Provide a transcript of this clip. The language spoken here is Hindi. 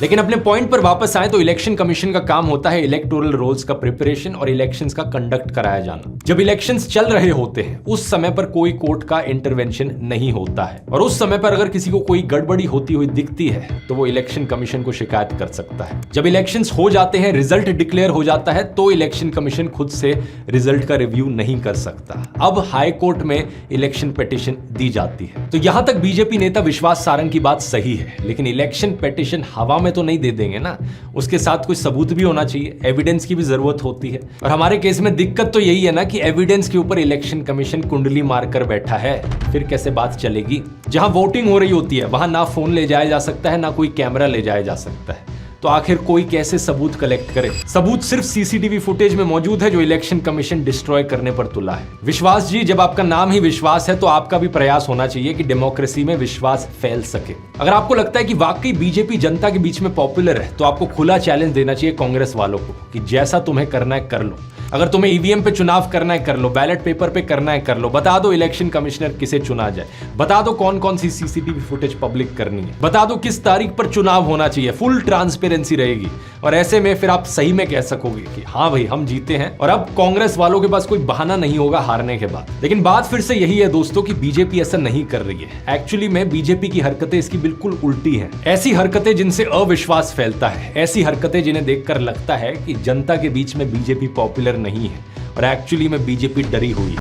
लेकिन अपने पॉइंट पर वापस आए तो इलेक्शन कमीशन का काम होता है इलेक्टोरल रोल्स का प्रिपरेशन और इलेक्शंस का कंडक्ट कराया जाना। जब इलेक्शंस चल रहे होते हैं उस समय पर कोई कोर्ट का इंटरवेंशन नहीं होता है और उस समय पर अगर किसी को कोई गड़बड़ी होती हुई दिखती है तो वो इलेक्शन कमीशन को शिकायत कर सकता है। जब इलेक्शंस हो जाते हैं, रिजल्ट डिक्लेयर हो जाता है, तो इलेक्शन कमीशन खुद से रिजल्ट का रिव्यू नहीं कर सकता। अब हाई कोर्ट में इलेक्शन पिटीशन दी जाती है। तो यहां तक बीजेपी नेता विश्वास सारंग की बात सही है, लेकिन इलेक्शन पिटीशन हवा में तो नहीं दे देंगे ना, उसके साथ कोई सबूत भी होना चाहिए, एविडेंस की भी जरूरत होती है। और हमारे केस में दिक्कत तो यही है ना कि एविडेंस के ऊपर इलेक्शन कमीशन कुंडली मारकर बैठा है, फिर कैसे बात चलेगी। जहां वोटिंग हो रही होती है वहां ना फोन ले जाया जा सकता है, ना कोई कैमरा ले जाया जा सकता है, तो आखिर कोई कैसे सबूत कलेक्ट करे। सबूत सिर्फ सीसीटीवी फुटेज में मौजूद है जो इलेक्शन कमीशन डिस्ट्रॉय करने पर तुला है। विश्वास जी, जब आपका नाम ही विश्वास है तो आपका भी प्रयास होना चाहिए कि डेमोक्रेसी में विश्वास फैल सके। अगर आपको लगता है कि वाकई बीजेपी जनता के बीच में पॉपुलर है तो आपको खुला चैलेंज देना चाहिए कांग्रेस वालों को कि जैसा तुम्हें करना है कर लो। अगर तुम्हें ईवीएम पे चुनाव करना है कर लो, बैलेट पेपर पे करना है कर लो, बता दो इलेक्शन कमिश्नर किसे चुना जाए, बता दो कौन कौन सी सीसीटीवी फुटेज पब्लिक करनी है, बता दो किस तारीख पर चुनाव होना चाहिए, फुल ट्रांसपेरेंसी रहेगी। और ऐसे में फिर आप सही में कह सकोगे कि हाँ भाई हम जीते हैं और अब कांग्रेस वालों के पास कोई बहाना नहीं होगा हारने के बाद। लेकिन बात फिर से यही है दोस्तों कि बीजेपी ऐसा नहीं कर रही है। एक्चुअली में बीजेपी की हरकतें इसकी बिल्कुल उल्टी हैं। ऐसी हरकतें जिनसे अविश्वास फैलता है, ऐसी हरकतें जिन्हें देखकर लगता है कि जनता के बीच में बीजेपी पॉपुलर नहीं है और एक्चुअली में बीजेपी डरी हुई है।